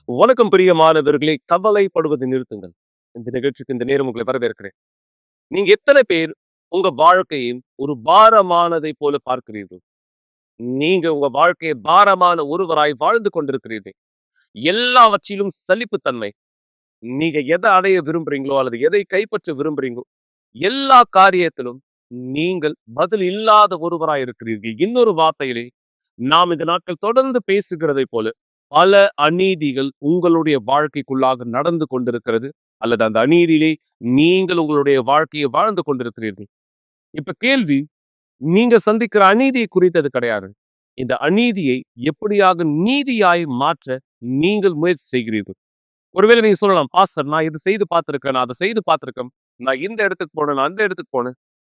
வணக்கம் பிரியமானவர்களே, கவலைப்படுவதை நிறுத்துங்கள். இந்த நிகழ்ச்சிக்கு இந்த நேரம் உங்களை வரவேற்கிறேன். நீங்க எத்தனை பேர் உங்க வாழ்க்கையும் ஒரு பாரமானதை போல பார்க்கிறீர்கள்? நீங்க உங்க வாழ்க்கையை பாரமான ஒருவராய் வாழ்ந்து கொண்டிருக்கிறீர்கள். எல்லாவற்றிலும் சலிப்புத்தன்மை. நீங்க எதை அடைய விரும்புறீங்களோ அல்லது எதை கைப்பற்ற விரும்புறீங்களோ, எல்லா காரியத்திலும் நீங்கள் பதில் இல்லாத ஒருவராய் இருக்கிறீர்கள். இன்னொரு வார்த்தையிலே, நாம் இந்த நாட்கள் தொடர்ந்து பேசுகிறதை போல பல அநீதிகள் உங்களுடைய வாழ்க்கைக்குள்ளாக நடந்து கொண்டிருக்கிறது, அல்லது அந்த அநீதியிலே நீங்கள் உங்களுடைய வாழ்க்கையை வாழ்ந்து கொண்டிருக்கிறீர்கள். இப்ப கேள்வி, நீங்க சந்திக்கிற அநீதியை குறித்தது கிடையாது. இந்த அநீதியை எப்படியாக நீதியாய் மாற்ற நீங்கள் முயற்சி செய்கிறீர்கள். ஒருவேளை நீங்க சொல்லலாம், பாஸ்டர் நான் இது செய்து பார்த்திருக்கேன், நான் அதை செய்து பார்த்திருக்கேன், நான் இந்த இடத்துக்கு போனேன், நான் அந்த இடத்துக்கு போனேன்.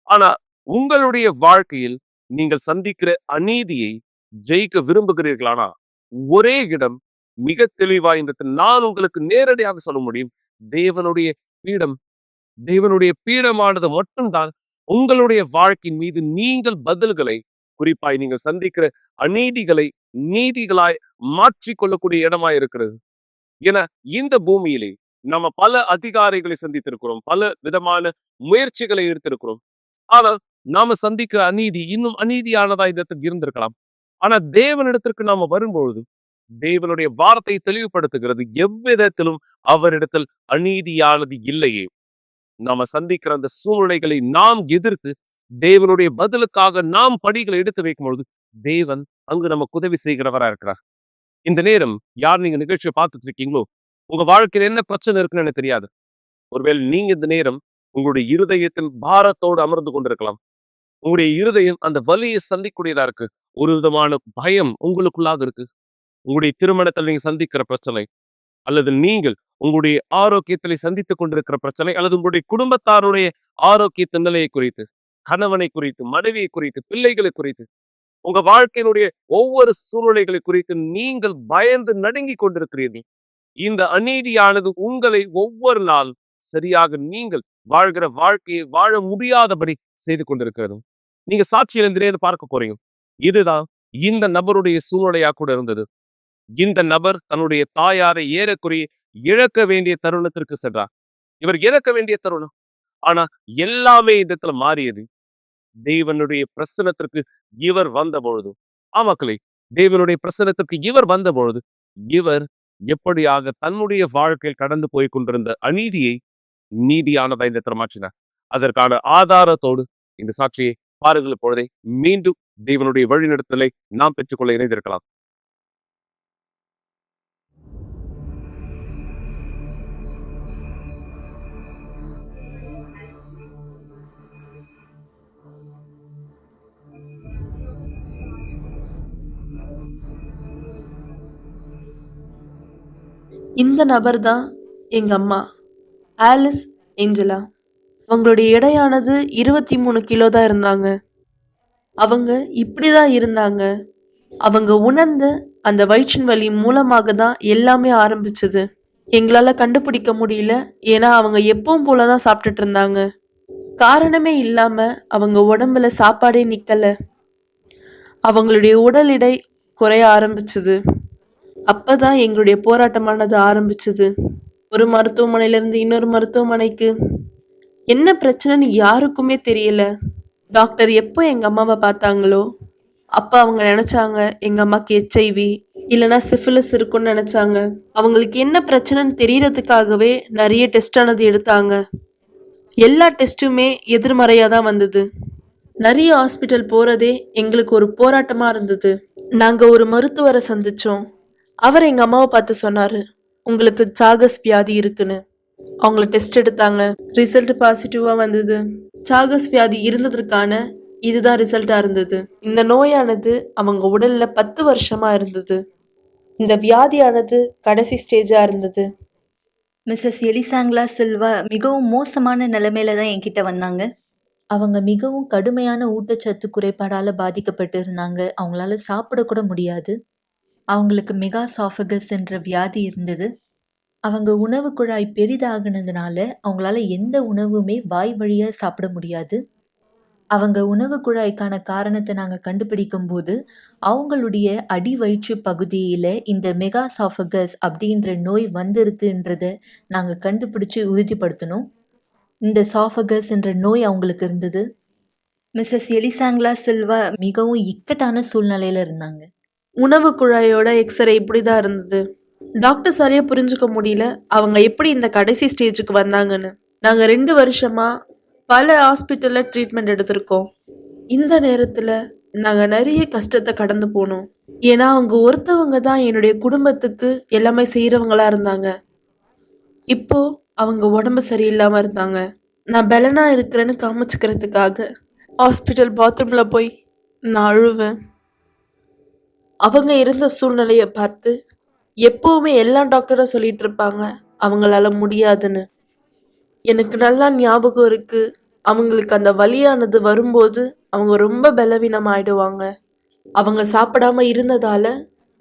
ஆனா உங்களுடைய வாழ்க்கையில் நீங்கள் சந்திக்கிற அநீதியை ஜெயிக்க விரும்புகிறீர்களானா, ஒரே இடம் மிக தெளிவா இந்த நான் உங்களுக்கு நேரடியாக சொல்ல முடியும். தேவனுடைய பீடம், தேவனுடைய பீடமானது மட்டும்தான் உங்களுடைய வாழ்க்கையின் மீது நீங்கள் பதில்களை, குறிப்பாய் நீங்கள் சந்திக்கிற அநீதிகளை நீதிகளாய் மாற்றிக்கொள்ளக்கூடிய இடமாய் இருக்கிறது. ஏன்னா இந்த பூமியிலே நம்ம பல அதிகாரிகளை சந்தித்திருக்கிறோம், பல விதமான முயற்சிகளை எடுத்திருக்கிறோம். ஆனால் நாம சந்திக்கிற அநீதி இன்னும் அநீதியானதா இடத்துக்கு இருந்திருக்கலாம். ஆனா தேவனிடத்திற்கு நாம வரும்பொழுது தேவனுடைய வார்த்தை தெளிவுபடுத்துகிறது, எவ்விதத்திலும் அவரிடத்தில் அநீதியானது இல்லையே. நாம சந்திக்கிற அந்த சூழ்நிலைகளை நாம் எதிர்த்து தேவனுடைய பதிலுக்காக நாம் படிகளை எடுத்து வைக்கும் பொழுது தேவன் அங்கு நமக்கு உதவி செய்கிறவரா இருக்கிறார். இந்த நேரம் யார் நீங்க நிகழ்ச்சியை பார்த்துட்டு இருக்கீங்களோ, உங்க வாழ்க்கையில என்ன பிரச்சனை இருக்குன்னு எனக்கு தெரியாது. ஒருவேளை நீங்க இந்த நேரம் உங்களுடைய இருதயத்தில் பாரத்தோடு அமர்ந்து கொண்டிருக்கலாம். உங்களுடைய இருதயம் அந்த வலியை சந்திக்கூடியதா இருக்கு. ஒரு விதமான பயம் உங்களுக்குள்ளாக இருக்கு. உங்களுடைய திருமணத்தில் நீங்க சந்திக்கிற பிரச்சனை, அல்லது நீங்கள் உங்களுடைய ஆரோக்கியத்திலே சந்தித்துக் கொண்டிருக்கிற பிரச்சனை, அல்லது உங்களுடைய குடும்பத்தாருடைய ஆரோக்கியத்தின் நிலையை குறித்து, கணவனை குறித்து, மனைவியை குறித்து, பிள்ளைகளை குறித்து, உங்க வாழ்க்கையினுடைய ஒவ்வொரு சூழ்நிலைகளை குறித்து நீங்கள் பயந்து நடுங்கி கொண்டிருக்கிறீர்கள். இந்த அநீதியானது உங்களை ஒவ்வொரு நாள் சரியாக நீங்கள் வாழ்கிற வாழ்க்கையை வாழ முடியாதபடி செய்து கொண்டிருக்கிறது. நீங்க சாட்சியில் இந்த பார்க்க போறீங்க. இதுதான் இந்த நபருடைய சூழ்நிலையா கூட இருந்தது. இந்த நபர் தன்னுடைய தாயாரை ஏறக்குறைய இழக்க வேண்டிய தருணத்திற்கு சென்றார். இவர் இழக்க வேண்டிய தருணம். ஆனா எல்லாமே இடத்துல மாறியது தேவனுடைய பிரசனத்திற்கு இவர் வந்த பொழுது. ஆமாக்களே, தேவனுடைய பிரசனத்திற்கு இவர் வந்த பொழுது இவர் எப்படியாக தன்னுடைய வாழ்க்கையில் கடந்து போய் கொண்டிருந்த அநீதியை நீதியானதா இந்த மாற்றினார். அதற்கான ஆதாரத்தோடு இந்த சாட்சியை பாருங்கள். பொழுதை மீண்டும் தேவனுடைய வழிநடத்தலை நாம் பெற்றுக்கொள்ள இணைந்திருக்கலாம். இந்த நபர் தான் எங்க அம்மா, ஆலிஸ் ஏஞ்சலா. அவங்களுடைய எடையானது 23 கிலோ தான் இருந்தாங்க. அவங்க இப்படிதான் இருந்தாங்க. அவங்க உணர்ந்த அந்த வயிற்றின் வலி மூலமாக தான் எல்லாமே ஆரம்பிச்சது. எங்களால கண்டுபிடிக்க முடியல. ஏன்னா அவங்க எப்பவும் போலதான் சாப்பிட்டுட்டு இருந்தாங்க. காரணமே இல்லாம அவங்க உடம்புல சாப்பாடே நிக்கல. அவங்களுடைய உடல் எடை குறைய ஆரம்பிச்சது. அப்பதான் எங்களுடைய போராட்டமானது ஆரம்பிச்சது. ஒரு மருத்துவமனையிலிருந்து இன்னொரு மருத்துவமனைக்கு. என்ன பிரச்சனைன்னு யாருக்குமே தெரியல. டாக்டர் எப்போ எங்க அம்மாவை பார்த்தாங்களோ அப்ப அவங்க நினைச்சாங்க எங்க அம்மாக்கு HIV இல்லைன்னா சிஃபிலிஸ் இருக்குன்னு நினைச்சாங்க. அவங்களுக்கு என்ன பிரச்சனைன்னு தெரியறதுக்காகவே நிறைய டெஸ்ட் ஆனது எடுத்தாங்க. எல்லா டெஸ்ட்டுமே எதிர்மறையா தான் வந்தது. நிறைய ஹாஸ்பிட்டல் போறதே எங்களுக்கு ஒரு போராட்டமா இருந்தது. நாங்க ஒரு மருத்துவரை சந்திச்சோம். அவர் எங்க அம்மாவை பார்த்து சொன்னாரு, உங்களுக்கு சாகஸ் வியாதி இருக்குன்னு. அவங்கள டெஸ்ட் எடுத்தாங்க. ரிசல்ட் பாசிட்டிவா வந்தது. சாகஸ் வியாதி இருந்ததற்கான இதுதான் ரிசல்ட்டா இருந்தது. இந்த நோயானது அவங்க உடல்ல 10 வருஷமா இருந்தது. இந்த வியாதியானது கடைசி ஸ்டேஜா இருந்தது. மிஸ்ஸஸ் எலிசாங்லா சில்வா மிகவும் மோசமான நிலைமையில தான் என்கிட்ட வந்தாங்க. அவங்க மிகவும் கடுமையான ஊட்டச்சத்து குறைபாடால பாதிக்கப்பட்டு இருந்தாங்க. அவங்களால சாப்பிடக்கூட முடியாது. அவங்களுக்கு மெகாசாஃபகஸ் என்ற வியாதி இருந்தது. அவங்க உணவு குழாய் பெரிதாகினதுனால அவங்களால எந்த உணவுமே வாய் வழியா சாப்பிட முடியாது. அவங்க உணவு குழாய்க்கான காரணத்தை நாங்க கண்டுபிடிக்கும்போது, அவங்களுடைய அடி வயிற்று பகுதியில இந்த மெகாசாஃபகஸ் அப்படின்ற நோய் வந்திருக்குன்றத நாங்க கண்டுபிடிச்சு உறுதிப்படுத்தினோம். இந்த சாஃபகஸ் என்ற நோய் அவங்களுக்கு இருந்தது. மிஸ்ஸஸ் எலிசாங்லா சில்வா மிகவும் இக்கட்டான சூழ்நிலையில இருந்தாங்க. உணவு குழாயோட எக்ஸ்ரே இப்படி தான் இருந்தது. டாக்டர் சரியா புரிஞ்சுக்க முடியல அவங்க எப்படி இந்த கடைசி ஸ்டேஜுக்கு வந்தாங்கன்னு. நாங்க 2 வருஷமா பல ஹாஸ்பிட்டல்ல ட்ரீட்மெண்ட் எடுத்திருக்கோம். இந்த நேரத்துல நாங்க நிறைய கஷ்டத்தை கடந்து போனோம். ஏன்னா அவங்க ஒருத்தவங்க தான் என்னுடைய குடும்பத்துக்கு எல்லாமே செய்யறவங்களா இருந்தாங்க. இப்போ அவங்க உடம்பு சரியில்லாம இருந்தாங்க. நான் பெலனா இருக்கிறேன்னு காமிச்சுக்கிறதுக்காக ஹாஸ்பிட்டல் பாத்ரூம்ல போய் நான் அழுவேன். அவங்க இருந்த சூழ்நிலையை பார்த்து எப்பவுமே எல்லா டாக்டரும் சொல்லிட்டு இருப்பாங்க அவங்களால முடியாதுன்னு. எனக்கு நல்லா ஞாபகம் இருக்கு. அவங்களுக்கு அந்த வலியானது வரும்போது அவங்க ரொம்ப பலவீனம் ஆயிடுவாங்க. அவங்க சாப்பிடாம இருந்ததால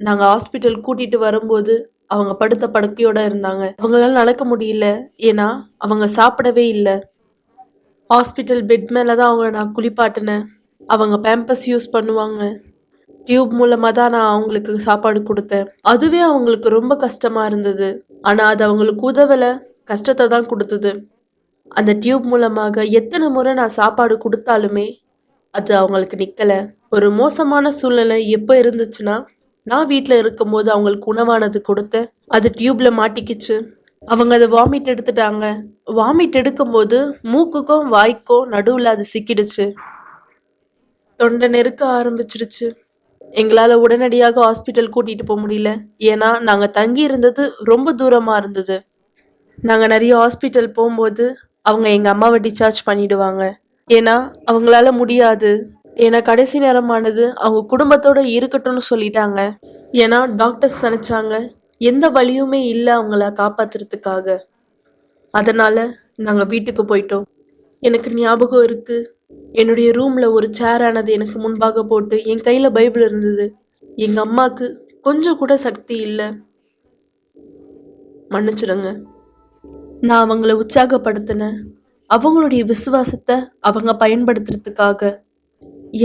நாங்க ஹாஸ்பிட்டல் கூட்டிட்டு வரும்போது அவங்க படுத்த படுக்கையோட இருந்தாங்க. அவங்களால நடக்க முடியல. ஏன்னா அவங்க சாப்பிடவே இல்லை. ஹாஸ்பிட்டல் பெட் மேல தான் அவங்கள நான் குளிப்பாட்டினேன். அவங்க பேம்பஸ் யூஸ் பண்ணுவாங்க. டியூப் மூலமா தான் நான் அவங்களுக்கு சாப்பாடு கொடுத்தேன். அதுவே அவங்களுக்கு ரொம்ப கஷ்டமா இருந்தது. ஆனா அது அவங்களுக்கு உதவல, கஷ்டத்தை தான் கொடுத்தது. அந்த டியூப் மூலமாக எத்தனை முறை நான் சாப்பாடு கொடுத்தாலுமே அது அவங்களுக்கு நிக்கல. ஒரு மோசமான சூழ்நிலை எப்போ இருந்துச்சுன்னா, நான் வீட்டில் இருக்கும்போது அவங்களுக்கு உணவானது கொடுத்தேன். அது டியூப்ல மாட்டிக்கிச்சு. அவங்க அதை வாமிட் எடுத்துட்டாங்க. வாமிட் எடுக்கும்போது மூக்குக்கும் வாய்க்கும் நடுவில் அது சிக்கிடுச்சு. தொண்டை நெருக்க ஆரம்பிச்சிருச்சு. எங்களால் உடனடியாக ஹாஸ்பிட்டல் கூட்டிட்டு போக முடியல. ஏன்னா நாங்கள் தங்கி இருந்தது ரொம்ப தூரமா இருந்தது. நாங்கள் நிறைய ஹாஸ்பிட்டல் போகும்போது அவங்க எங்கள் அம்மாவை டிஸ்சார்ஜ் பண்ணிடுவாங்க. ஏன்னா அவங்களால முடியாது. ஏன்னா கடைசி நேரமானது அவங்க குடும்பத்தோட இருக்கட்டும்னு சொல்லிட்டாங்க. ஏன்னா டாக்டர்ஸ் நினைச்சாங்க எந்த வழியுமே இல்லை அவங்கள காப்பாத்துறதுக்காக. அதனால நாங்கள் வீட்டுக்கு போயிட்டோம். எனக்கு ஞாபகம் இருக்கு, என்னுடைய ரூம்ல ஒரு சேர் ஆனது எனக்கு முன்பாக போட்டு என் கையில பைபிள் இருந்தது. எங்க அம்மாக்கு கொஞ்சம் கூட சக்தி இல்லை, மன்னிச்சிடுங்க. நான் அவங்கள உற்சாகப்படுத்தினேன், அவங்களுடைய விசுவாசத்தை அவங்க பயன்படுத்துறதுக்காக.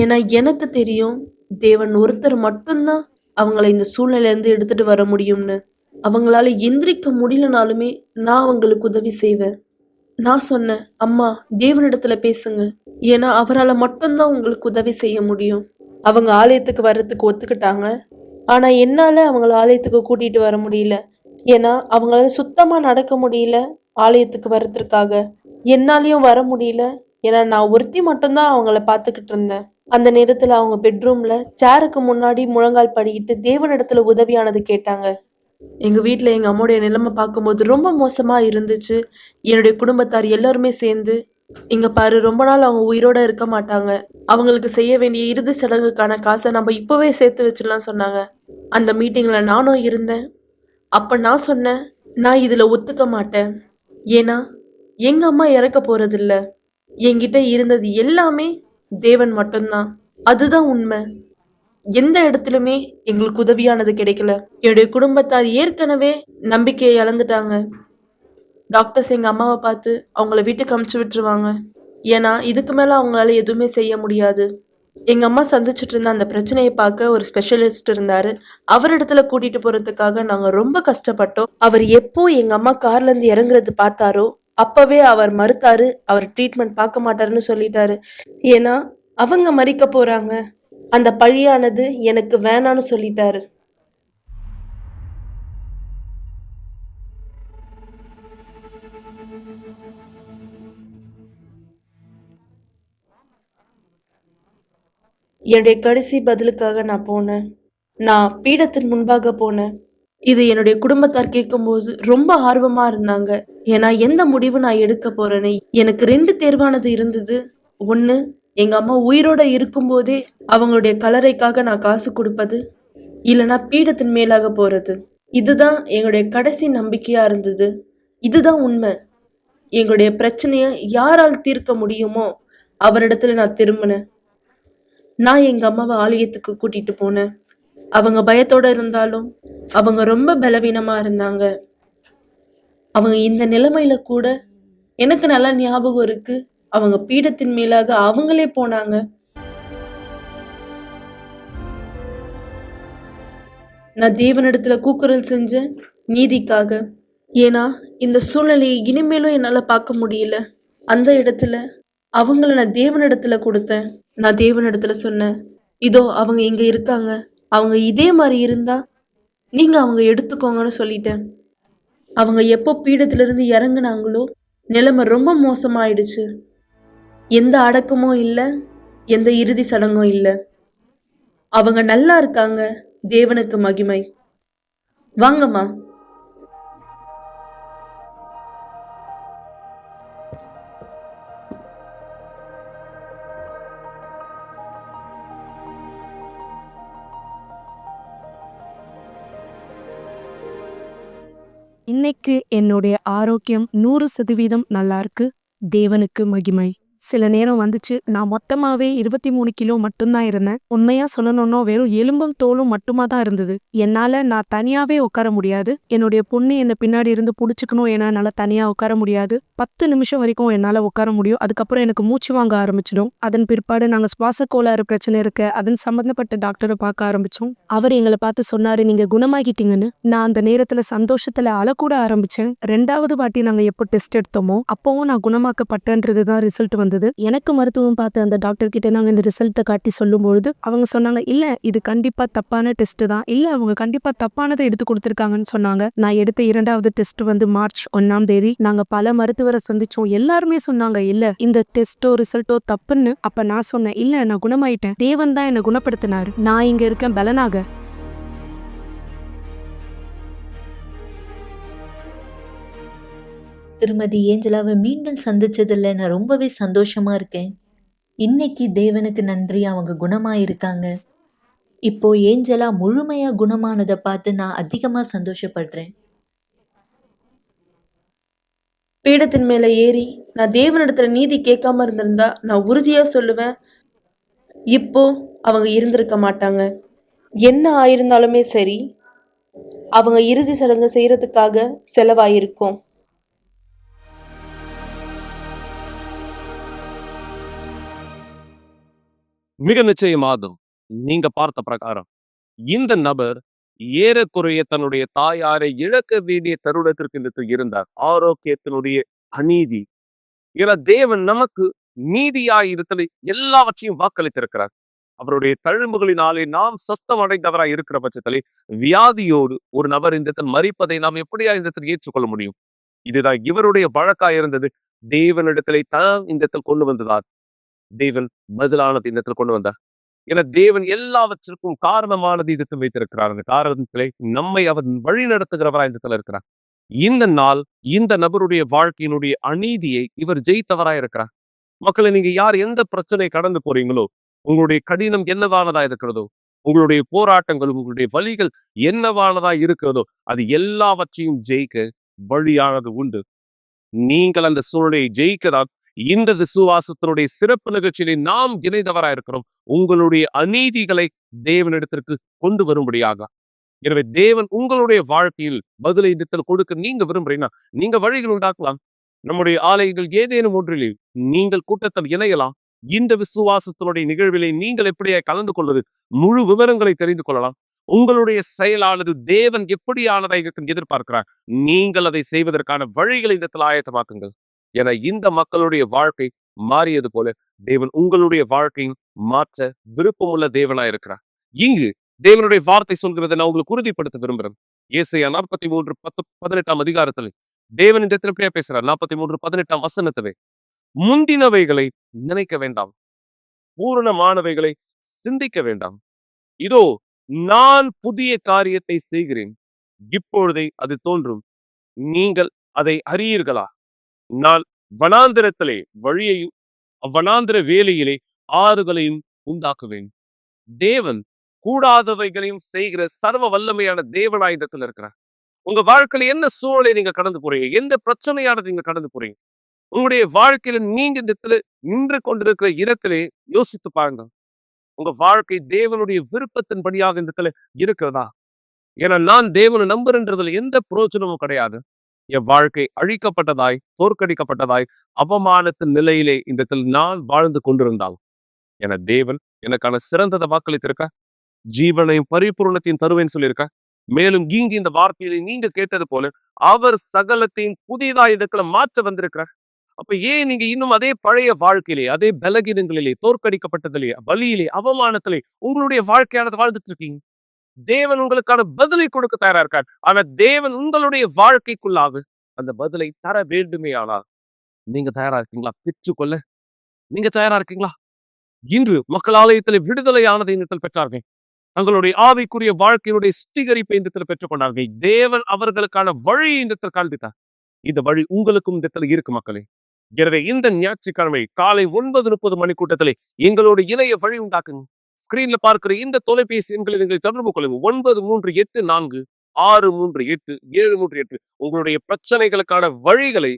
ஏன்னா எனக்கு தெரியும் தேவன் ஒருத்தர் மட்டும்தான் அவங்கள இந்த சூழ்நிலையிலேருந்து எடுத்துட்டு வர முடியும்னு. அவங்களால எந்திரிக்க முடியலனாலுமே நான் அவங்களுக்கு உதவி செய்வேன். நான் சொன்னேன், அம்மா தேவனிடத்துல பேசுங்க, ஏன்னா அவரால் மட்டும்தான் உங்களுக்கு உதவி செய்ய முடியும். அவங்க ஆலயத்துக்கு வர்றதுக்கு ஒத்துக்கிட்டாங்க. ஆனா என்னால அவங்கள ஆலயத்துக்கு கூட்டிட்டு வர முடியல. ஏன்னா அவங்களால சுத்தமா நடக்க முடியல. ஆலயத்துக்கு வர்றதுக்காக என்னாலையும் வர முடியல. ஏன்னா நான் ஒருத்தி மட்டும்தான் அவங்கள பார்த்துக்கிட்டு இருந்தேன். அந்த நேரத்துல அவங்க பெட்ரூம்ல சேருக்கு முன்னாடி முழங்கால் படிக்கிட்டு தேவனிடத்துல உதவியானது கேட்டாங்க. எங்க வீட்ல எங்க அம்மாவுடைய நிலைமை பார்க்கும்போது ரொம்ப மோசமா இருந்துச்சு. என்னுடைய குடும்பத்தார் எல்லாருமே சேர்ந்து, இங்க பாரு ரொம்ப நாள் அவங்க உயிரோட இருக்க மாட்டாங்க, அவங்களுக்கு செய்ய வேண்டிய இறுதி சடங்குக்கான காசை நம்ம இப்பவே சேர்த்து வச்சிடலாம் சொன்னாங்க. அந்த மீட்டிங்ல நானும் இருந்தேன். அப்ப நான் சொன்னேன், நான் இதுல ஒத்துக்க மாட்டேன். ஏன்னா எங்க அம்மா இறக்க போறதில்ல. என்கிட்ட இருந்தது எல்லாமே தேவன் மட்டும்தான். அதுதான் உண்மை. எந்த இடத்துலயுமே எங்களுக்கு உதவியானது கிடைக்கல. என்னுடைய குடும்பத்தார் ஏற்கனவே நம்பிக்கையை இழந்துட்டாங்க. டாக்டர்ஸ் எங்க அம்மாவை பார்த்து அவங்கள வீட்டுக்கு அமுச்சு விட்டுருவாங்க. ஏன்னா இதுக்கு மேல அவங்களால எதுவுமே செய்ய முடியாது. எங்க அம்மா சந்திச்சுட்டு இருந்த அந்த பிரச்சனையை பார்க்க ஒரு ஸ்பெஷலிஸ்ட் இருந்தாரு. அவரிடத்துல கூட்டிட்டு போறதுக்காக நாங்க ரொம்ப கஷ்டப்பட்டோம். அவர் எப்போ எங்க அம்மா கார்ல இருந்து இறங்குறது பார்த்தாரோ அப்பவே அவர் மறுத்தாரு. அவர் ட்ரீட்மெண்ட் பார்க்க மாட்டாருன்னு சொல்லிட்டாரு. ஏன்னா அவங்க மறிக்க போறாங்க, அந்த பழியானது எனக்கு வேணான்னு சொல்லிட்டாரு. என்னுடைய கடைசி பதிலுக்காக நான் போனேன். நான் பீடத்தின் முன்பாக போனேன். இது என்னுடைய குடும்பத்தார் கேட்கும்போது ரொம்ப ஆர்வமா இருந்தாங்க. ஏன்னா எந்த முடிவு நான் எடுக்க போறேன்னு எனக்கு 2 தேர்வானது இருந்தது. ஒண்ணு, எங்க அம்மா உயிரோட இருக்கும்போதே அவங்களுடைய கல்லறைக்காக நான் காசு கொடுப்பது, இல்லைன்னா பீடத்தின் மேலாக போறது. இதுதான் எங்களுடைய கடைசி நம்பிக்கையா இருந்தது. இதுதான் உண்மை. எங்களுடைய பிரச்சனையை யாரால் தீர்க்க முடியுமோ அவரிடத்துல நான் திரும்பினேன். நான் எங்க அம்மாவை ஆலயத்துக்கு கூட்டிட்டு போனேன். அவங்க பயத்தோட இருந்தாலும் அவங்க ரொம்ப பலவீனமா இருந்தாங்க. அவங்க இந்த நிலைமையில கூட எனக்கு நல்லா ஞாபகம் இருக்கு, அவங்க பீடத்தின் மேலாக அவங்களே போனாங்க. நான் தேவனிடத்துல கூக்குரல் செஞ்சேன் நீதிக்காக. ஏன்னா இந்த சூழ்நிலையை இனிமேலும் என்னால பார்க்க முடியல. அந்த இடத்துல அவங்கள நான் தேவனிடத்துல கொடுத்தேன். நான் தேவனிடத்துல சொன்னேன், இதோ அவங்க இங்க இருக்காங்க, அவங்க இதே மாதிரி இருந்தா நீங்க அவங்க எடுத்துக்கோங்கன்னு சொல்லிட்டேன். அவங்க எப்போ பீடத்திலிருந்து இறங்குனாங்களோ நிலைமை ரொம்ப மோசமாயிடுச்சு. எந்த அடக்கமும் இல்லை, எந்த இறுதி சடங்கும் இல்லை. அவங்க நல்லா இருக்காங்க. தேவனுக்கு மகிமை. வாங்கம்மா. இன்னைக்கு என்னுடைய ஆரோக்கியம் 100% நல்லா இருக்கு. தேவனுக்கு மகிமை. சில நேரம் வந்துச்சு, நான் மொத்தமாவே 23 கிலோ மட்டும்தான் இருந்தேன். உண்மையா சொல்லணும்னா வெறும் எலும்பும் தோலும் மட்டுமா தான் இருந்தது. நான் தனியாவே உட்கார முடியாது. என்னுடைய பொண்ணு என்னை பின்னாடி இருந்து புடிச்சுக்கணும். ஏன்னா என்னால தனியா உட்கார முடியாது. 10 நிமிஷம் வரைக்கும் என்னால உட்கார முடியும். அதுக்கப்புறம் எனக்கு மூச்சு வாங்க ஆரம்பிச்சிடும். அதன் பிற்பாடு நாங்க சுவாச கோளாறு பிரச்சனை இருக்க அதன் சம்பந்தப்பட்ட டாக்டரை பார்க்க ஆரம்பிச்சோம். அவர் எங்களை பார்த்து சொன்னாரு, நீங்க குணமாகிட்டீங்கன்னு. நான் அந்த நேரத்துல சந்தோஷத்துல அழக்கூட ஆரம்பிச்சேன். 2வது வாட்டி நாங்க எப்போ டெஸ்ட் எடுத்தோமோ அப்பவும் நான் குணமாக்கப்பட்டன்றதுதான் ரிசல்ட் வந்தது. எனக்கு மருத்துவம் பார்த்து அந்த டாக்டர் கிட்ட நாங்க இந்த ரிசல்ட்டை காட்டி சொல்லும்பொழுது அவங்க சொன்னாங்க, இல்ல இது கண்டிப்பா தப்பான டெஸ்ட் தான், இல்ல அவங்க கண்டிப்பா தப்பானதை எடுத்து கொடுத்திருக்காங்கன்னு சொன்னாங்க. நான் எடுத்த 2வது டெஸ்ட் வந்து மார்ச் 1ஆம் தேதி. நாங்க பல மருத்துவரை சந்திச்சோம். எல்லாருமே சொன்னாங்க, இல்ல இந்த டெஸ்டோ ரிசல்ட்டோ தப்புன்னு. அப்ப நான் சொன்னேன், இல்ல நான் குணமாயிட்டேன், தேவன் தான் என்னை குணப்படுத்தினாரு, நான் இங்க இருக்கேன் பலனாக. திருமதி ஏஞ்சலாவை மீண்டும் சந்திச்சதுல நான் ரொம்பவே சந்தோஷமா இருக்கேன். இன்னைக்கு தேவனுக்கு நன்றி, அவங்க குணமாயிருக்காங்க. இப்போ ஏஞ்சலா முழுமையா குணமானதை பார்த்து நான் அதிகமா சந்தோஷப்படுறேன். பீடத்தின் மேல ஏறி நான் தேவனிடத்துல நீதி கேட்காம இருந்திருந்தா நான் உறுதியா சொல்லுவேன், இப்போ அவங்க இருந்திருக்க மாட்டாங்க. என்ன ஆயிருந்தாலுமே சரி, அவங்க இறுதி சடங்கு செய்யறதுக்காக செலவாயிருக்கும். மிக நிச்சயமாகும். நீங்க பார்த்த பிரகாரம் இந்த நபர் ஏறக்குறைய தன்னுடைய தாயாரை இழக்க வேண்டிய தருணத்திற்கு இந்த இருந்தார். ஆரோக்கியத்தினுடைய அநீதி. ஏன்னா தேவன் நமக்கு நீதியாய் இருத்தலை எல்லாவற்றையும் வாக்களித்திருக்கிறார். அவருடைய தழும்புகளினாலே நாம் சஸ்தம் அடைந்தவராய் இருக்கிற பட்சத்திலே வியாதியோடு ஒரு நபர் இந்த மரிப்பதை நாம் எப்படியா இந்த ஏற்றுக்கொள்ள முடியும்? இதுதான் இவருடைய வழக்காய் இருந்தது. தேவனிடத்திலே தான் இந்த கொண்டு வந்ததார். தேவன் பதிலானது இந்த கொண்டு வந்தார். என தேவன் எல்லாவற்றிற்கும் காரணமானது இதத்தில் வைத்திருக்கிறார். அந்த காரணத்திலே நம்மை அவர் வழி நடத்துகிறவரா இந்த இருக்கிறார். இந்த நாள் இந்த நபருடைய வாழ்க்கையினுடைய அநீதியை இவர் ஜெயித்தவராய் இருக்கிறார். மக்களை, நீங்க யார் எந்த பிரச்சனை கடந்து போறீங்களோ, உங்களுடைய கடினம் என்னவானதா இருக்கிறதோ, உங்களுடைய போராட்டங்கள், உங்களுடைய வழிகள் என்னவானதா இருக்கிறதோ, அது எல்லாவற்றையும் ஜெயிக்க வழியானது உண்டு. நீங்கள் அந்த சூழலை ஜெயிக்கதான் இந்த விசுவாசத்தினுடைய சிறப்பு நிகழ்ச்சியிலே நாம் இணைந்தவரா இருக்கிறோம். உங்களுடைய அநீதிகளை தேவனிடத்திற்கு கொண்டு வரும்படியாக. எனவே தேவன் உங்களுடைய வாழ்க்கையில் பதிலை கொடுக்க நீங்க விரும்புறீங்கன்னா நீங்க வழிகள் உண்டாக்கலாம். நம்முடைய ஆலயங்கள் ஏதேனும் ஒன்றிலே நீங்கள் கூட்டத்தில் இணையலாம். இந்த விசுவாசத்தினுடைய நிகழ்விலே நீங்கள் எப்படியா கலந்து கொள்வது முழு விவரங்களை தெரிந்து கொள்ளலாம். உங்களுடைய செயலானது தேவன் எப்படியானதை எதிர்பார்க்கிறார். நீங்கள் அதை செய்வதற்கான வழிகளை இந்த ஆயத்தமாக்குங்கள். என இந்த மக்களுடைய வாழ்க்கை மாறியது போல தேவன் உங்களுடைய வாழ்க்கையும் மாற்ற விருப்பமுள்ள தேவனா இருக்கிறார். இங்கு தேவனுடைய வார்த்தை சொல்கிறதை நான் உங்களுக்கு உறுதிப்படுத்த விரும்புகிறேன். ஏசாயா 43:18 அதிகாரத்தில் தேவன் இந்த எப்படியா பேசுறார். 43:18 முந்தினவைகளை நினைக்க வேண்டாம், பூரணமானவைகளை சிந்திக்க வேண்டாம். இதோ நான் புதிய காரியத்தை செய்கிறேன், இப்பொழுதே அது தோன்றும், நீங்கள் அதை அறியீர்களா? நான் வனாந்திரத்திலே வழியையும் அவ்வனாந்திர வேலையிலே ஆறுகளையும் உண்டாக்குவேன். தேவன் கூடாதவைகளையும் செய்கிற சர்வ வல்லமையான தேவனாயுதத்தில் இருக்கிறார். உங்க வாழ்க்கையில என்ன சூழலை நீங்க கடந்து போறீங்க, எந்த பிரச்சனையானது நீங்க கடந்து போறீங்க, உங்களுடைய வாழ்க்கையில நீங்க இந்த நின்று கொண்டிருக்கிற இடத்திலே யோசித்து பாருங்க. உங்க வாழ்க்கை தேவனுடைய விருப்பத்தின்படியாக இந்த இருக்கிறதா? ஏன்னா நான் தேவனை நம்புறதுல எந்த பிரயோஜனமும் கிடையாது. என் வாழ்க்கை அழிக்கப்பட்டதாய், தோற்கடிக்கப்பட்டதாய், அவமானத்தின் நிலையிலே இந்த இடத்தில் நான் வாழ்ந்து கொண்டிருந்தால் என தேவன் எனக்கான சிறந்தத வாக்களித்திருக்க, ஜீவனையும் பரிபூரணத்தையும் தருவேன்னு சொல்லியிருக்க. மேலும் இங்கு இந்த வார்த்தையிலே நீங்க கேட்டது போல அவர் சகலத்தையும் புதிதா இடத்துல மாற்ற வந்திருக்கிறார். அப்ப ஏன் நீங்க இன்னும் அதே பழைய வாழ்க்கையிலே, அதே பலகீனங்களிலே, தோற்கடிக்கப்பட்டதிலே, வலியிலே, அவமானத்திலே உங்களுடைய வாழ்க்கையானது வாழ்ந்துட்டு இருக்கீங்க? தேவன் உங்களுக்கான பதிலை கொடுக்க தயாரா இருக்கார். ஆனா தேவன் உங்களுடைய வாழ்க்கைக்குள்ளாக அந்த பதிலை தர வேண்டுமே. ஆனால் நீங்க தயாரா இருக்கீங்களா? பெற்றுக்கொள்ள நீங்க தயாரா இருக்கீங்களா? இன்று மக்கள் ஆலயத்திலே விடுதலையானதை இந்த இடத்தில் பெற்றார்கள். தங்களுடைய ஆவிக்குரிய வாழ்க்கையினுடைய சுத்திகரிப்பை இந்த இடத்துல பெற்றுக்கொண்டார்கள். தேவன் அவர்களுக்கான வழி இந்த இடத்தில் காண்பித்தார். இந்த வழி உங்களுக்கும் இந்த இடத்துல இருக்கு மக்களே. எனவே இந்த ஞாயிற்றுக்கிழமை காலை 9:30 மணி கூட்டத்திலே எங்களோட இணைய வழி உண்டாக்குங்க. ஸ்கிரீன்ல பார்க்கிற இந்த தொலைபேசி எண்களை நீங்கள் தொடர்பு கொள்ளுங்க. 9384-638-738. உங்களுடைய பிரச்சனைகளுக்கான வழிகளை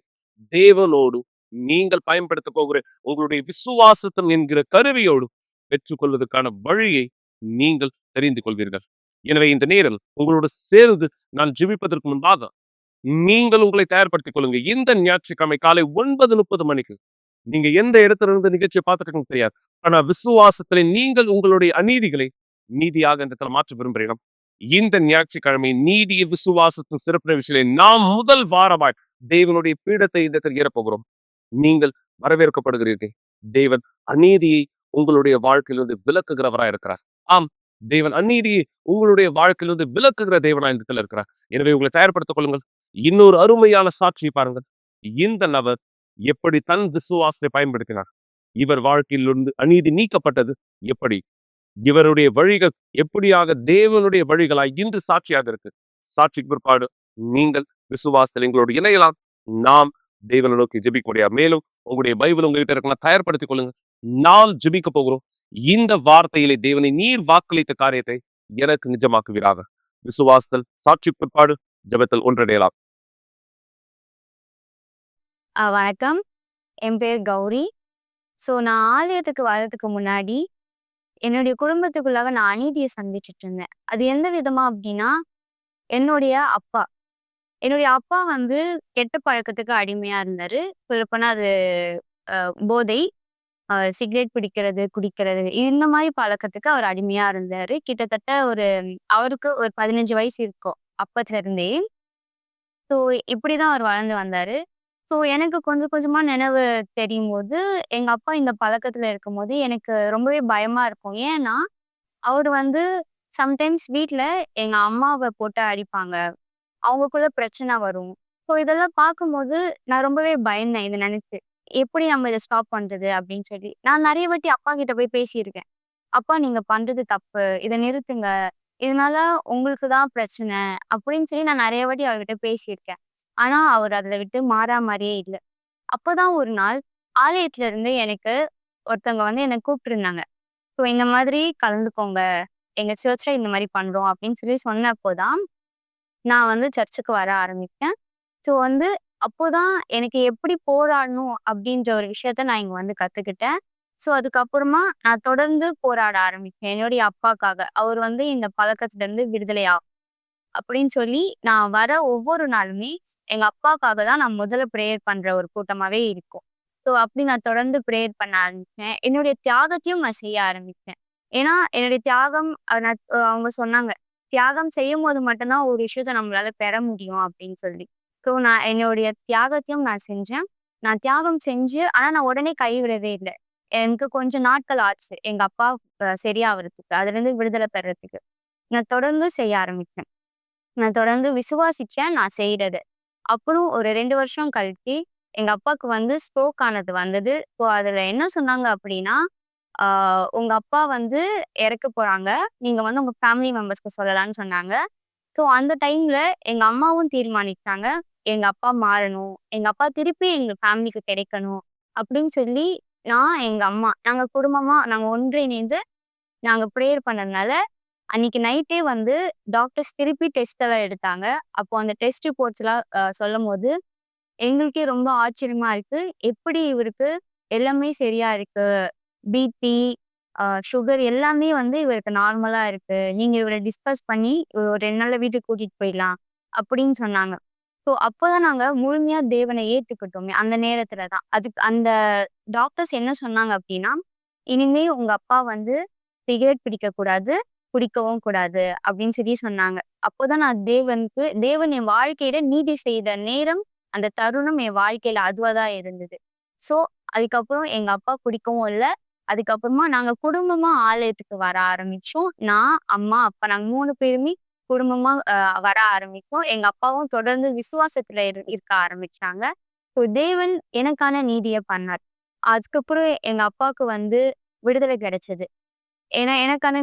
தேவனோடு நீங்கள் பயன்படுத்த போகிற உங்களுடைய விசுவாசத்தம் என்கிற கருவியோடு பெற்றுக்கொள்வதற்கான வழியை நீங்கள் தெரிந்து கொள்வீர்கள். எனவே இந்த நேரம் உங்களோடு சேர்ந்து நான் ஜெபிப்பதற்கு முன்பாக நீங்கள் உங்களை தயார்படுத்திக் கொள்ளுங்க. இந்த ஞாயிற்றுக்கிழமை காலை 9:30 மணிக்கு நீங்க எந்த இடத்துல இருந்து நிகழ்ச்சியை பார்த்துட்டு தெரியாது. ஆனா விசுவாசத்திலே நீங்கள் உங்களுடைய அநீதிகளை நீதியாக இந்த இடத்துல மாற்ற விரும்புகிறீங்க. இந்த ஞாயிற்றுக்கிழமை நீதிய விசுவாசத்தின் சிறப்பு விஷயம் நாம் முதல் வாரமாய் தேவனுடைய பீடத்தை இந்த இடத்தில் ஏறப்போகிறோம். நீங்கள் வரவேற்கப்படுகிறீர்கள். தேவன் அநீதியை உங்களுடைய வாழ்க்கையிலிருந்து விலக்குகிறவராய் இருக்கிறார். ஆம், தேவன் அநீதியை உங்களுடைய வாழ்க்கையிலிருந்து விலக்குகிற தேவனா இந்த இடத்துல இருக்கிறார். எனவே உங்களை தயார்படுத்திக் கொள்ளுங்கள். இன்னொரு அருமையான சாட்சியை பாருங்கள். இந்த நபர் எப்படி தன் விசுவாசத்தை பயன்படுத்தினார். இவர் வாழ்க்கையிலிருந்து அநீதி நீக்கப்பட்டது எப்படி? இவருடைய வழிகள் எப்படியாக தேவனுடைய வழிகளாய் இன்று சாட்சியாக இருக்கு. சாட்சிக்கு பிற்பாடு நீங்கள் விசுவாசத்தில் எங்களோடு இணையலாம். நாம் தேவனை நோக்கி ஜெபிக்க முடியாது. மேலும் உங்களுடைய பைபிள் உங்ககிட்ட இருக்கலாம், தயார்படுத்திக் கொள்ளுங்க. நாம் ஜெபிக்க போகிறோம். இந்த வார்த்தையிலே தேவனை நீர் வாக்களித்த காரியத்தை எனக்கு நிஜமாக்குவீராக. விசுவாசத்தில் சாட்சி பிற்பாடு ஜெபத்தில் ஒன்றடையலாம். வணக்கம். என் பேர் கௌரி. நான் ஆலயத்துக்கு வர்றதுக்கு முன்னாடி என்னுடைய குடும்பத்துக்குள்ளாக நான் அநீதியை சந்திச்சுட்டு இருந்தேன். அது எந்த விதமா அப்படின்னா, என்னுடைய அப்பா என்னுடைய அப்பா வந்து கெட்ட பழக்கத்துக்கு அடிமையா இருந்தாரு. சொல்லப்போனா அது போதை, சிகரெட் பிடிக்கிறது, குடிக்கிறது, இந்த மாதிரி பழக்கத்துக்கு அவர் அடிமையா இருந்தாரு. கிட்டத்தட்ட அவருக்கு ஒரு 15 வயசு இருக்கும் அப்பத்துல இருந்தே. இப்படிதான் அவர் வளர்ந்து வந்தாரு. எனக்கு கொஞ்சம் கொஞ்சமா நினைவு தெரியும் போது, எங்க அப்பா இந்த பழக்கத்துல இருக்கும்போது எனக்கு ரொம்பவே பயமா இருக்கும். ஏன்னா, அவரு வந்து சம்டைம்ஸ் வீட்ல எங்க அம்மாவ போட்டு அடிப்பாங்க. அவங்களுக்குள்ள பிரச்சனை வரும். இதெல்லாம் பார்க்கும்போது நான் ரொம்பவே பயந்தேன் இத நினைச்சு. எப்படி நம்ம இத ஸ்டாப் பண்றது அப்படின்னு சொல்லி. நான் நெறைய வாட்டி அப்பா கிட்ட போய் பேசியிருக்கேன். "அப்பா நீங்க பண்றது தப்பு. இத நிறுத்துங்க. இதனால உங்களுக்கு தான் பிரச்சனை." அப்படின்னு சொல்லி நான் நெறைய வாட்டி அவர்கிட்ட பேசியிருக்கேன். ஆனா, அவர் அதுல விட்டு மாறா மாரியே இல்ல. அப்பதான் ஒரு நாள் ஆலயத்துல இருந்து எனக்கு ஒருத்தவங்க வந்து என்ன கூப்பிட்டுருந்தாங்க. இந்த மாதிரி கலந்துக்கோங்க. எங்க சர்ச்ல இந்த மாரி பண்றோம் அப்படின்னு சொல்லி சொன்னப்போதான், நான் வந்து சர்ச்சுக்கு வர ஆரம்பிச்சேன். வந்து அப்போதான் எனக்கு எப்படி போராடணும் அப்படின்ற ஒரு விஷயத்த நான் இங்க வந்து கத்துக்கிட்டேன். அதுக்கப்புறமா நான் தொடர்ந்து போராட ஆரம்பிச்சேன். என்னுடைய அப்பாக்காக. அவர் வந்து இந்த பழக்கத்துல இருந்து விடுதலை அப்படின்னு சொல்லி நான் வர ஒவ்வொரு நாளுமே எங்க அப்பாக்காக தான் நான் முதல்ல ப்ரேயர் பண்ற ஒரு கூட்டமாவே இருக்கும். அப்படி நான் தொடர்ந்து ப்ரேயர் பண்ண ஆரம்பிச்சேன். என்னுடைய தியாகத்தையும் நான் செய்ய ஆரம்பிச்சேன். ஏன்னா என்னுடைய தியாகம் அவங்க சொன்னாங்க, தியாகம் செய்யும்போது மட்டும்தான் ஒரு விஷயத்த நம்மளால பெற முடியும் அப்படின்னு சொல்லி. நான் என்னுடைய தியாகத்தையும் நான் செஞ்சேன். நான் தியாகம் செஞ்சு ஆனா நான் உடனே கைவிடவே இல்ல. எனக்கு கொஞ்சம் நாட்கள் ஆச்சு எங்க அப்பா சரியாவறதுக்கு, அதுல இருந்து விடுதலை பெறதுக்கு. நான் தொடர்ந்து செய்ய ஆரம்பிச்சேன். நான் தொடர்ந்து விசுவாசிச்சேன் நான் செய்றது. அப்புறம் ஒரு 2 வருஷம் கழிச்சு எங்க அப்பாவுக்கு வந்து ஸ்ட்ரோக் ஆனது வந்தது. அதுல என்ன சொன்னாங்க அப்படின்னா, உங்க அப்பா வந்து இறக்க போறாங்க. நீங்க வந்து உங்க ஃபேமிலி மெம்பர்ஸ்க்கு சொல்லலாம்னு சொன்னாங்க. அந்த டைம்ல எங்க அம்மாவும் தீர்மானிச்சாங்க, எங்க அப்பா மாறணும். எங்க அப்பா திருப்பி எங்க ஃபேமிலிக்கு கிடைக்கணும் அப்படின்னு சொல்லி, நான் எங்க அம்மா நாங்க குடும்பமா நாங்க ஒன்றிணைந்து நாங்க ப்ரேயர் பண்ணதுனால அன்னைக்கு நைட்டே வந்து டாக்டர்ஸ் திருப்பி டெஸ்ட் எல்லாம் எடுத்தாங்க. அப்போ அந்த டெஸ்ட் ரிப்போர்ட்ஸ்லாம் சொல்லும்போது, எங்களுக்கே ரொம்ப ஆச்சரியமா இருக்கு. எப்படி இவருக்கு எல்லாமே சரியா இருக்கு. பிபி, சுகர் எல்லாமே வந்து இவருக்கு நார்மலா இருக்கு. நீங்க இவர டிஸ்கஸ் பண்ணி ஒரு 2 நாள்ல வீட்டுக்கு கூட்டிட்டு போயிடலாம் அப்படின்னு சொன்னாங்க. ஸோ அப்போதான் நாங்க முழுமையா தேவனை ஏத்துக்கிட்டோமே அந்த நேரத்துல தான். அதுக்கு அந்த டாக்டர்ஸ் என்ன சொன்னாங்க அப்படின்னா, இனிமே உங்க அப்பா வந்து சிகரெட் பிடிக்கக்கூடாது, குடிக்கவும் கூடாது அப்படின்னு சொல்லி சொன்னாங்க. அப்போதான் நான் தேவன் என் வாழ்க்கையில நீதி செய்த நேரம், அந்த தருணம் என் வாழ்க்கையில அதுவா தான் இருந்தது. ஸோ அதுக்கப்புறம் எங்க அப்பா குடிக்கவும் இல்ல. அதுக்கப்புறமா நாங்க குடும்பமா ஆலயத்துக்கு வர ஆரம்பிச்சோம். நான், அம்மா, அப்பா நாங்க 3 பேருமே குடும்பமா வர ஆரம்பிச்சோம். எங்க அப்பாவும் தொடர்ந்து விசுவாசத்துல இருக்க ஆரம்பிச்சாங்க. ஸோ தேவன் எனக்கான நீதிய பண்ணார். அதுக்கப்புறம் எங்க அப்பாவுக்கு வந்து விடுதலை கிடைச்சது. ஏன்னா எனக்கான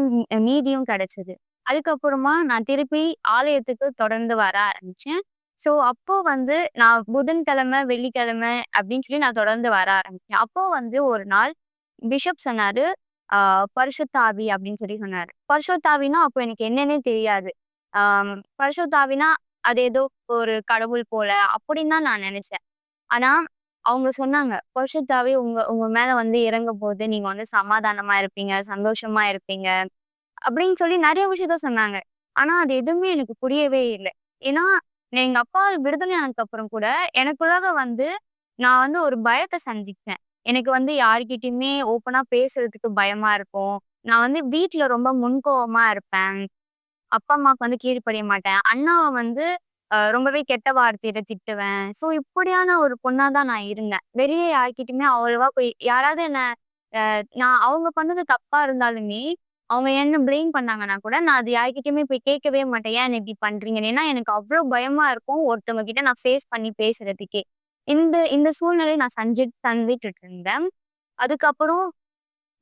நீதியும் கிடைச்சது. அதுக்கப்புறமா நான் திருப்பி ஆலயத்துக்கு தொடர்ந்து வர ஆரம்பிச்சேன். ஸோ அப்போ வந்து நான் புதன்கிழமை, வெள்ளிக்கிழமை அப்படின்னு சொல்லி நான் தொடர்ந்து வர ஆரம்பிச்சேன். அப்போ வந்து ஒரு நாள் பிஷப் சொன்னாரு, ஆ பரிசுத்த ஆவி அப்படின்னு சொல்லி சொன்னாரு. பரிசுத்த ஆவின்னா அப்போ எனக்கு என்னன்னே தெரியாது. பரிசுத்த ஆவின்னா அது ஏதோ ஒரு கடவுள் போல அப்படின்னு தான் நான் நினைச்சேன். ஆனா அவங்க சொன்னாங்க, பரிசுத்த ஆவி உங்க உங்க மேல வந்து இறங்கும்போது நீங்க வந்து சமாதானமா இருப்பீங்க, சந்தோஷமா இருப்பீங்க. அப்படின்னு சொல்லி நெறைய விஷயத்த சொன்னாங்க. ஆனா, அது எதுவுமே எனக்கு புரியவே இல்ல. ஏன்னா, எங்க அப்பா விடுதலை ஆனதுக்கு அப்புறம் கூட, எனக்குள்ளாக வந்து நான் வந்து ஒரு பயத்த சந்திச்சேன். எனக்கு வந்து யார்கிட்டயுமே ஓப்பனா பேசுறதுக்கு பயமா இருக்கும். நான் வந்து வீட்ல ரொம்ப முன்கோவமா இருப்பேன். அப்பா, அம்மாவுக்கு வந்து கீழ்ப்படிய மாட்டேன். அண்ணாவ வந்து ரொம்பவே கெட்ட வார்த்தையில திட்டுவேன். ஸோ, இப்படியான ஒரு பொண்ணா தான் நான் இருந்தேன். வெளிய யார்கிட்டயுமே அவ்வளவா போய் யாராவது என்ன நான் அவங்க பண்ணது தப்பா இருந்தாலுமே, அவங்க என்ன ப்ளேம் பண்ணாங்கன்னா கூட, நான் அது யார்கிட்டயுமே போய் கேட்கவே மாட்டேன். ஏன் என்ன இப்படி பண்றீங்கன்னு? ஏன்னா எனக்கு அவ்ளோ பயமா இருக்கும். ஒருத்தவங்க கிட்ட நான் ஃபேஸ் பண்ணி பேசுறதுக்கே. இந்த இந்த சூழ்நிலைய நான் சந்திட்டுட்டு இருந்தேன். அதுக்கப்புறம்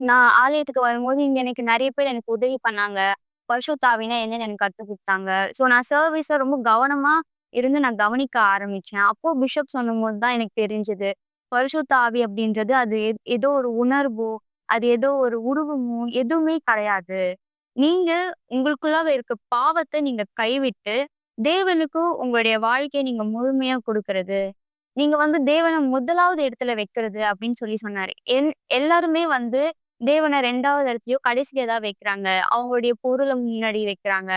நான் ஆலயத்துக்கு வரும்போது, இங்க எனக்கு நெறைய பேர் எனக்கு உதவி பண்ணாங்க. பரிசுத்த ஆவினா என்னன்னு எனக்கு கத்துக் குடுத்தாங்க. ஸோ நான் சர்வீஸ ரொம்ப கவனமா இருந்து நான் கவனிக்க ஆரம்பிச்சேன். அப்போ பிஷப் சொல்லும்போது தான் எனக்கு தெரிஞ்சது. பரிசுத்த ஆவி அப்படின்றது அது ஏதோ ஒரு உணர்வோ, அது ஏதோ ஒரு உருவமோ எதுவுமே கிடையாது. நீங்க உங்களுக்குள்ளாக இருக்க பாவத்த நீங்க கைவிட்டு, தேவனுக்கு உங்களுடைய வாழ்க்கைய நீங்க முழுமையா குடுக்குறது. நீங்க வந்து தேவன முதலாவது இடத்துல வைக்கிறது அப்படின்னு சொல்லி சொன்னாரு. எல்லாருமே வந்து தேவன 2வது இடத்துலயோ, கடைசில தான் வைக்கிறாங்க. அவங்களுடைய பொருள முன்னாடி வைக்கிறாங்க.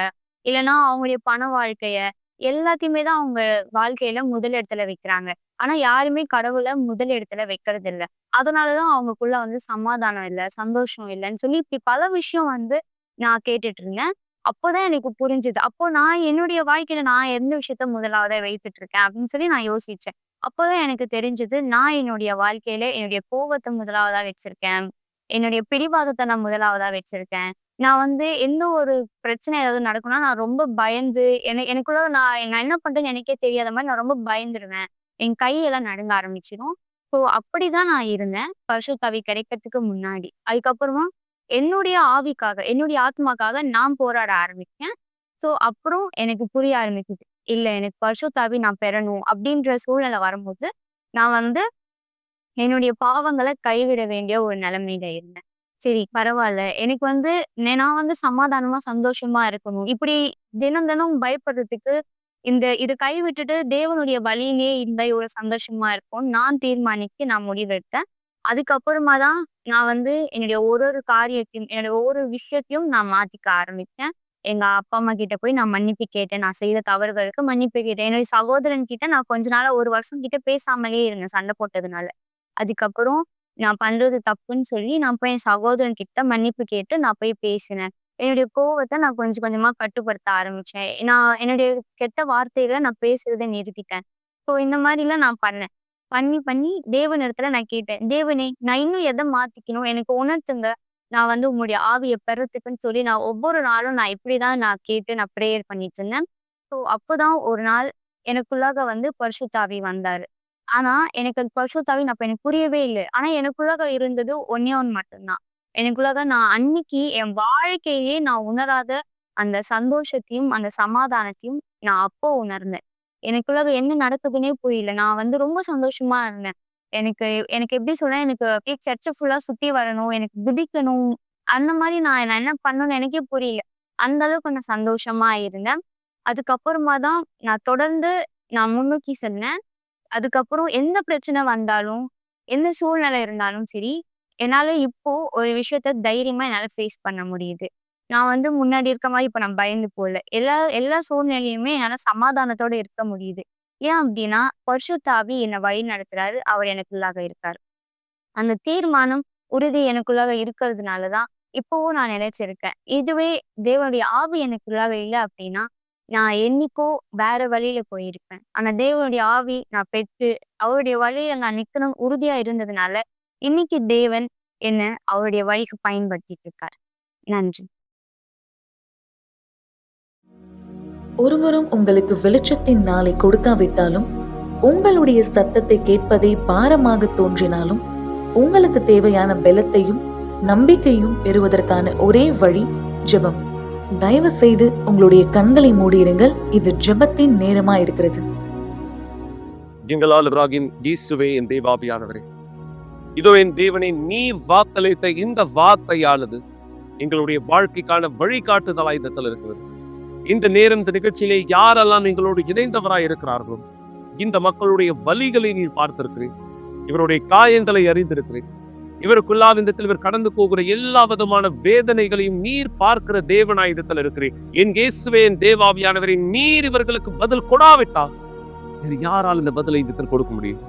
இல்லன்னா அவங்களுடைய பண வாழ்க்கைய, எல்லாத்தையுமே தான் அவங்க வாழ்க்கையில முதல் இடத்துல வைக்கிறாங்க. ஆனா யாருமே கடவுள முதல் இடத்துல வைக்கிறதில்ல. அதனால தான் அவங்களுக்குள்ள வந்து சமாதானம் இல்ல, சந்தோஷம் இல்லன்னு சொல்லி இப்படி பல விஷயம் வந்து நான் கேட்டுட்டு இருந்தேன். அப்போதான் எனக்கு புரிஞ்சுது. அப்போ நான் என்னுடைய வாழ்க்கையில நான் எந்த விஷயத்த முதலாவதா வைத்துட்டு இருக்கேன் அப்படின்னு சொல்லி நான் யோசிச்சேன். அப்போதான் எனக்கு தெரிஞ்சது, நான் என்னுடைய வாழ்க்கையில என்னுடைய கோவத்த முதலாவதா வச்சிருக்கேன். என்னுடைய பிடிவாதத்த நான் முதலாவதா வச்சிருக்கேன். நான் வந்து எந்த ஒரு பிரச்சனை ஏதாவது நடக்கும்னா, நான் ரொம்ப பயந்து எனக்குள்ள நான் என்ன பண்றேன்னு எனக்கே தெரியாத மாரி நான் ரொம்ப பயந்துருவேன். என் கையெல்லாம் நடுங்க ஆரம்பிச்சுரும். ஸோ அப்படிதான் நான் இருந்தேன். பரிசுத்த ஆவி கிடைக்கிறதுக்கு முன்னாடி. அதுக்கப்புறமா என்னுடைய ஆவிக்காக, என்னுடைய ஆத்மாக்காக நான் போராட ஆரம்பிச்சேன். ஸோ அப்புறம் எனக்கு புரிய ஆரம்பிக்குது. இல்ல எனக்கு பரிசுத்த ஆவி நான் பெறணும் அப்படின்ற சூழ்நிலை வரும்போது, நான் வந்து என்னுடைய பாவங்கள கைவிட வேண்டிய ஒரு நிலைமையில இருந்தேன். சரி பரவால்ல. எனக்கு வந்து நான் வந்து சமாதானமா, சந்தோஷமா இருக்கணும். இப்படி தினம் தினம் பயப்படுறதுக்கு இத கைவிட்டுட்டு தேவனுடைய வழியிலேயே இருந்தா எவ்வளோ சந்தோஷமா இருக்கும்னு நான் தீர்மானிச்சு நான் முடிவெடுத்தேன். அதுக்கப்புறமா தான் நான் வந்து என்னுடைய ஒரு ஒரு காரியத்தையும், என்னுடைய ஒவ்வொரு விஷயத்தையும் நான் மாத்திக்க ஆரம்பிச்சேன். எங்க அப்பா, அம்மா கிட்ட போய் நான் மன்னிப்பு கேட்டேன். நான் செய்த தவறுகளுக்கு மன்னிப்பு கேட்டேன். என்னுடைய சகோதரன் கிட்ட நான் கொஞ்ச நாளா 1 வருஷம் கிட்ட பேசாமலே இருந்தேன் சண்டை போட்டதுனால. அதுக்கப்புறம் நான் பண்றது தப்புன்னு சொல்லி, நான் போய் என் சகோதரன் கிட்ட மன்னிப்பு கேட்டு நான் போய் பேசினேன். என்னுடைய கோவத்த நான் கொஞ்சம் கொஞ்சமா கட்டுப்படுத்த ஆரம்பிச்சேன். நான் என்னுடைய கெட்ட வார்த்தைகள நான் பேசுறத நிறுத்திட்டேன். ஸோ இந்த மாரிலாம் நான் பண்ணேன். பண்ணி தேவனிடத்துல நான் கேட்டேன். தேவனே! நான் இன்னும் எத மாத்திக்கணும்? எனக்கு உணர்த்துங்க. நான் வந்து உம்முடைய ஆவிய பெறத்துக்குன்னு சொல்லி நான் ஒவ்வொரு நாளும் நான் இப்படிதான் நான் கேட்டு நான் பிரேயர் பண்ணிட்டு இருந்தேன். ஸோ அப்பதான் ஒரு நாள் எனக்குள்ளாக வந்து பரிசுத்த ஆவி வந்தாரு. ஆனா, எனக்கு அது பரிசுத்த ஆவின்னு அப்ப எனக்கு புரியவே இல்ல. ஆனா, எனக்குள்ளாக இருந்தது ஒண்ணே ஒண்ணு மட்டும் தான். எனக்குள்ளாக நான் அன்னைக்கு என் வாழ்க்கையிலேயே நான் உணராத அந்த சந்தோஷத்தையும், அந்த சமாதானத்தையும் நான் அப்போ உணர்ந்தேன். எனக்குள்ளாக என்ன நடக்குதுன்னே புரியல. நான் வந்து ரொம்ப சந்தோஷமா இருந்தேன். எனக்கு எனக்கு எப்படி சொல்ல, எனக்கு அப்படியே சர்ச்ச ஃபுல்லா சுத்தி வரணும். எனக்கு குதிக்கணும். அந்த மாரி நான் நான் என்ன பண்ணணும்னு எனக்கே புரியல. அந்த அளவுக்கு நான் சந்தோஷமா இருந்தேன். அதுக்கப்புறமா தான் நான் தொடர்ந்து நான் முன்னோக்கி சென்றேன். அதுக்கப்புறம் எந்த பிரச்சனை வந்தாலும், எந்த சூழ்நிலை இருந்தாலும் சரி, என்னால இப்போ ஒரு விஷயத்த தைரியமா என்னால ஃபேஸ் பண்ண முடியுது. நான் வந்து முன்னாடி இருக்க மாரி இப்ப நான் பயந்து போல. எல்லா எல்லா சூழ்நிலையுமே என்னால சமாதானத்தோட இருக்க முடியுது. ஏன் அப்படின்னா பரிசுத்த ஆவி என்னை வழி நடத்துறாரு, அவர் எனக்குள்ளாக இருக்காரு. அந்த தீர்மானம் உறுதி எனக்குள்ளாக இருக்கிறதுனாலதான் இப்பவும் நான் நிலைச்சிருக்கேன். இதுவே தேவனுடைய ஆவி எனக்குள்ளாக இல்லை அப்படின்னா நான் என்னைக்கோ வேற வழியில போயிருப்பேன். ஆனா தேவனுடைய ஆவி நான் பெற்று அவருடைய வழியில நான் நிக்கணும் உறுதியா இருந்ததுனால இன்னைக்கு தேவன் என்ன அவருடைய வழிக்கு பயன்படுத்திட்டு இருக்காரு. நன்றி. ஒருவரும் உங்களுக்கு வெளிச்சத்தின் நாளை கொடுக்காவிட்டாலும், உங்களுடைய சத்தத்தை கேட்பதே பாரமாக தோன்றினாலும், உங்களுக்கு தேவையான பலத்தையும் நம்பிக்கையும் பெறுவதற்கான ஒரே வழி ஜெபம். தயவு செய்து உங்களுடைய கண்களை மூடியிருங்கள். இது ஜெபத்தின் நேரமா இருக்கிறது. எங்கள் ஆண்டவராகிய இயேசுவே, என் தேவாவியானவரே, இதோ என் தேவனே, நீர் வாக்களித்த இந்த வார்த்தையானது எங்களுடைய வாழ்க்கைக்கான வழிகாட்டுதலாய் இந்த இடத்துல இருக்கிறது. இந்த நேரம் இந்த நிகழ்ச்சியிலே யாரெல்லாம் எங்களோடு இணைந்தவராய் இருக்கிறார்களோ, இந்த மக்களுடைய வலிகளை நீர் பார்த்திருக்கிறேன், இவருடைய காயங்களை அறிந்திருக்கிறேன், இவருக்குள்ளாக இந்த இடத்தில் இவர் கடந்து போகிற எல்லா விதமான வேதனைகளையும் நீர் பார்க்கிற தேவனாய் இடத்தில் இருக்கிறேன். என் இயேசுவே, என் தேவாவியானவரே, நீர் இவர்களுக்கு பதில் கொடாவிட்டா வேறு யாரால் இந்த பதிலை இந்த இடத்தில் கொடுக்க முடியும்?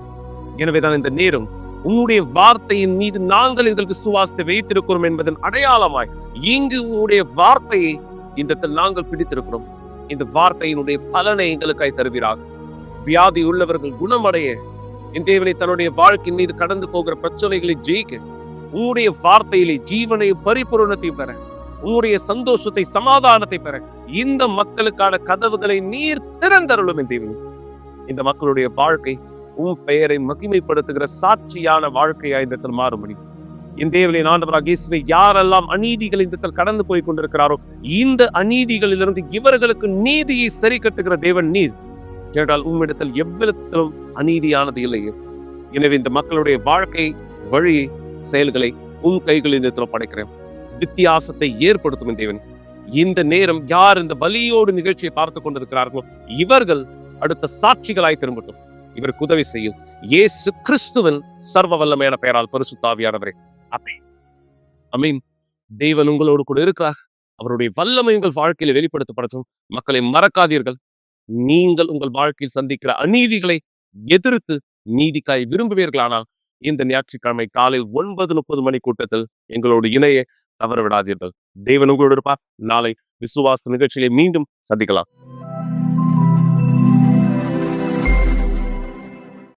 எனவேதான் இந்த நேரம் உன்னுடைய வார்த்தையின் மீது நாங்கள் எங்களுக்கு சுவாசத்தை வைத்திருக்கிறோம் என்பதன் அடையாளமாய் இங்கு உன்னுடைய வார்த்தையை இந்த இடத்தில் நாங்கள் பிடித்திருக்கிறோம். இந்த வார்த்தையினுடைய பலனை எங்களுக்காய் தருவீராக. வியாதி உள்ளவர்கள் குணமடைய, என் தேவனை தன்னுடைய வாழ்க்கையின் மீது கடந்து போகிற பிரச்சனைகளை ஜெயிக்க, உன்னுடைய வார்த்தையிலே ஜீவனை பரிபூரணத்தை பெற, உன்னுடைய சந்தோஷத்தை சமாதானத்தை பெற இந்த மக்களுக்கான கதவுகளை நீர் திறந்தருளும். என் தேவன், இந்த மக்களுடைய வாழ்க்கை உன் பெயரை மகிமைப்படுத்துகிற சாட்சியான வாழ்க்கையாய் இந்த இடத்தில் மாறும்படி என் தேவனின் ஆண்டவராகிய இயேசுவே, யாரெல்லாம் அநீதிகள் இந்த இடத்தில் கடந்து போய் கொண்டிருக்கிறாரோ, இந்த அநீதிகளிலிருந்து இவர்களுக்கு நீதியை சரி கட்டுகிற தேவன் நீர். ஏனென்றால் உம்மிடத்தில் எவ்விதத்திலும் அநீதியானது இல்லையே. எனவே இந்த மக்களுடைய வாழ்க்கை வழியை செயல்களை உன் கைகளில் இந்த இடத்துல படைக்கிறேன். வித்தியாசத்தை ஏற்படுத்தும் தேவன். இந்த நேரம் யார் இந்த பலியோடு நிகழ்ச்சியை பார்த்து கொண்டிருக்கிறார்களோ, இவர்கள் அடுத்த சாட்சிகளாய் திரும்பட்டும். இவருக்கு உதவி செய்யும் இயேசு கிறிஸ்துவின் சர்வ வல்லமையான பெயரால், பரிசுத்த ஆவியானவரே, ஆமென். ஆமென். தேவன் உங்களோடு கூட இருக்கிறார். அவருடைய வல்லமை உங்கள் வாழ்க்கையில வெளிப்படுத்தப்படட்டும். மக்களை மறக்காதீர்கள். நீங்கள் உங்கள் வாழ்க்கையில் சந்திக்கிற அநீதிகளை எதிர்த்து நீதிக்காய் விரும்புவீர்களானால் இந்த ஞாயிற்றுக்கிழமை காலை 9:30 மணி கூட்டத்தில் எங்களோடு இணைய தவற விடாதீர்கள். தேவன் உங்களோடு இருப்பார். நாளை விசுவாச நிகழ்ச்சியை மீண்டும் சந்திக்கலாம்.